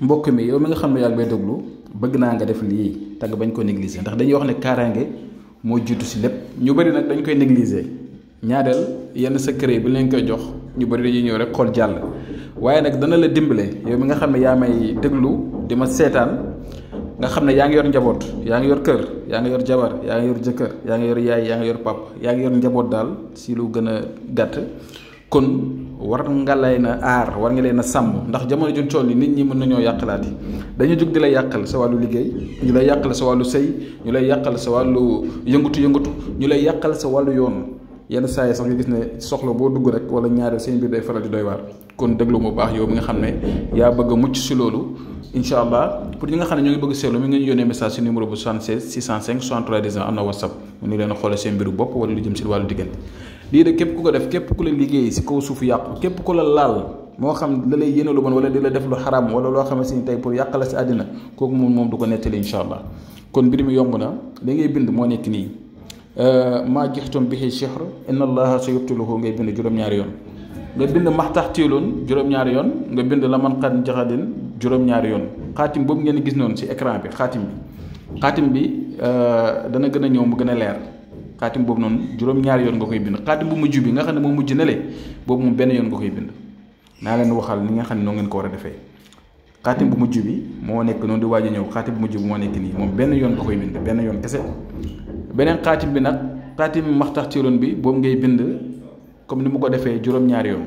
mbokk mi yow mi nga xam ne yaa ngi may déglu bëgg naa nga def lii tagg bañ ko négliger ndax dañuy wax ne kaaraange moo jiitu si lépp. ñu bëri nag dañ koy négliger ñaareel yenn secret yi bu leen koy jox ñu bëri dañuy ñëw rek xool jàll waaye nag dana la dimbale yow mi nga xam ne yaa may déglu di ma seetaan nga xam ne yaa ngi yor njaboot yaa ngi yor kër yaa ngi yor jabar yaa ngi yor jëkkër yaa ngi yor yaay yaa ngi yor pap yaa ngi yor njaboot daal si lu gën a gàtt kon war nga leen a aar war nga leen a sàmm ndax jamono juñ toll ni nit ñi mën nañoo yàqalaati dañu jóg di lay yàqal sa wàllu liggéey ñu lay yàqal sa wàllu sëy ñu lay yàqal sa wàllu yëngatu ñu lay yàqal sa wàllu yoon yenn saa yi sax nga gis ne soxla boo dugg rek wala ñaareel seen biir day faral di doy waar kon déglu mu baax yow mi nga xam ne yaa bëgg a mucc si loolu incha allah pour ñi nga xam ne ñoo ngi bëgg seetlu mi nga ñu yónnee message si numéro bu 76 605 63 10 am na whatsapp mu ni leen a xoole seen mbiru bopp wala lu jëm si wàllu diggante lii de képp ku ko def képp ku la liggéey si kaw suufu yàqu képp ku la laal moo xam da lay yéene lu bon wala di la def lu xaraam wala loo xamante ni tey pour yàqala si àddina kooku moom du ko nettali incha allah kon mbir mi yomb na da ngay bind moo nekk nii maa jixtum bihi sihr inna allaha sa yubtiluhu ngay bind juróom-ñaari yoon nga bind maxtaxtiilun juróom-ñaari yoon nga bind la man xan jaxadin juróom-ñaari yoon xaatim boobu ngeen gis noonu si écran bi xaatim bi dana gën a ñëw mu gën a leer xaatim boobu noonu juróom-ñaari yoon nga koy bind xaatim bu mujj bi nga xam ne moo mujj na le boobu moom benn yoon nga koy bind naa leen waxal ni nga xam ne noo ngeen ko war a defee xaatim bu mujj bi moo nekk noonu di waaj a ñëw xaatim bu mujj bi moo nekk nii moom benn yoon nga koy bind benn yoon kese beneen xaatim bi nag xaatim maxtaxtiilun bi boobu ngay bind comme ni mu ko defee juróom-ñaari yoon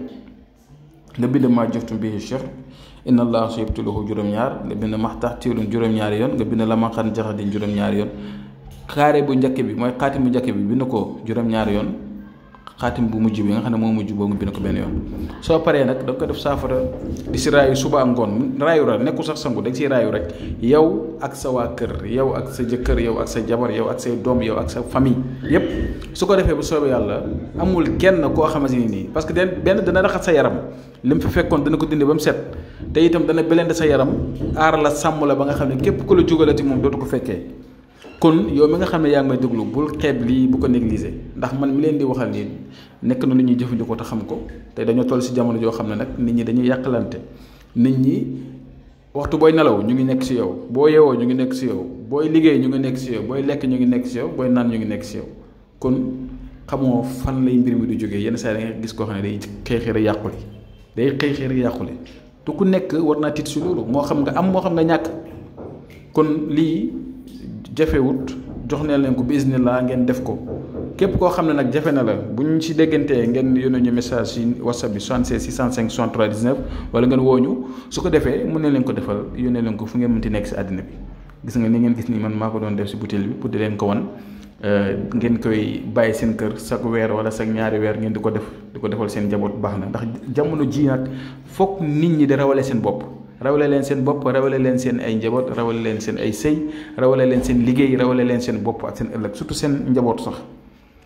nga bind maa jëftum bihi cheikh inna allah sa yubtiluhu juróom-ñaar nga bind maxtaxtiilun juróom-ñaari yoon nga bind la man xan jaxadin juróom-ñaari yoon xaare bu njëkk bi mooy xaatim bu njëkk bi bind ko juróom-ñaari yoon xaatim bu mujj bi nga xam ne moo mujj boobu bind ko benn yoon soo paree nag da nga ko def saafara di si raayu suba ak ngoon raayu ra nekkul sax sangu da nga siy raayu rek yow ak sa waa kër yow ak sa jëkkër yow ak sa jabar yow ak say doom yow ak sa famille yépp su ko defee bu soobee yàlla amul kenn koo xamante ni nii parce que benn dana raxas sa yaram li mu fi fekkoon dana ko dindi ba mu set te itam dana belende sa yaram aar la sàmm la ba nga xam ne képp ku la jugalati moom dootu ko fekkee kon yow mi nga xam ne yaa ngi may déglu bul xeeb lii bu ko négliger ndax man mi leen di waxal nii nekk na lu ñuy jëfandikoo te xam ko te dañoo toll si jamono joo xam ne nag nit ñi dañuy yàqalante nit ñi waxtu booy nelaw ñu ngi nekk si yow boo yeewoo ñu ngi nekk si yow booy liggéey ñu ngi nekk si yow booy lekk ñu ngi nekk si yow booy naan ñu ngi nekk si yow kon xamoo fan lay mbir mi du jógee yenn saa yi da nga gis koo xam ne day xëy xëy rek yàqule day xëy xëy rek yàqule te ku nekk war naa tiit si loolu moo xam nga am moo xam nga ñàkk kon lii jafewut jox ne leen ko bismillah ngeen def ko képp koo xam ne nag jafe na la bu ñu ci déggantee ngeen yónnee ñu message ci whatsapp bi 76 605 63 19 wala ngeen woo ñu su ko defee mën na leen ko defal yónnee leen ko fu ngeen mënti nekk si àddina bi gis nga ni ngeen gis ni man maa ko doon def si butéel bi pour di leen ko wan ngeen koy bàyyi seen kër chaque weer wala chaque ñaari weer ngeen di ko defal seen njaboot baax na ndax jamono ji nag foog nit ñi di rawale seen bopp rawale leen seen bopp rawale leen seen ay njaboot rawale leen seen ay sëy rawale leen seen liggéey rawale leen seen bopp ak seen ëllëg surtout seen njaboot sax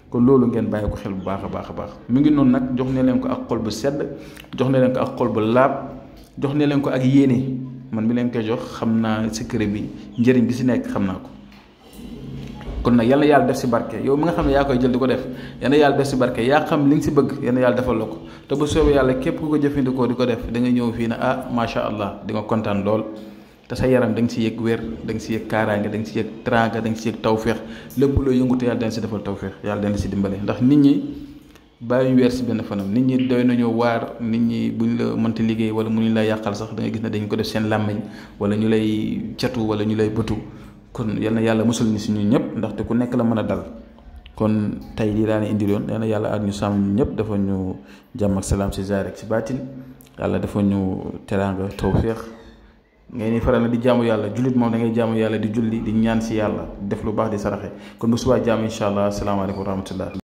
kon loolu ngeen bàyyi ko xel bu baax a baax a baax mu ngi noonu nag jox ne leen ko ak xol bu sedd jox ne leen ko ak xol bu laab jox ne leen ko ak yéene man mi leen koy jox xam naa secret bi njëriñ bi si nekk xam naa ko kon nag yal na yàlla def si barke yow mi nga xam ne yaa koy jël di ko def yal na yàlla def si barke yaa xam li nga si bëgg yal na yàlla defal la ko te bu soobee yàlla képp ku ko jëfandikoo di ko def da nga ñëw fii ne ah macha allah di nga kontaan lool te sa yaram da nga si yëg wér da nga si yëg kaaraange da nga si yëg teraanga da nga si yëg tawféex lépp loo yëngute yàlla dana si defal tawféex yàlla dana si dimbale ndax nit ñi bàyyi weer si benn fanam nit ñi doy nañoo waar nit ñi buñ la mënti liggéey wala mënuñ la yàqal sax da nga gis ne dañ ko def seen làmmiñ wala ñu lay catu wala ñu lay bëtu kon yal na yàlla musul ni si ñun ñëpp ndaxte ku nekk la mën a dal kon tey lii daana indi loon yal na yàlla ak ñu sàmm ñëpp dafa ñu jàmm ak salaam si zaahir ak si baatin yàlla dafa ñu teraanga tawféex ngay ni faral na di jaamu yàlla jullit moom da ngay jaamu yàlla di julli di ñaan si yàlla def lu baax di saraxe kon bu subaa jàmm incha allah asalaamaaleykum wa rahmatullah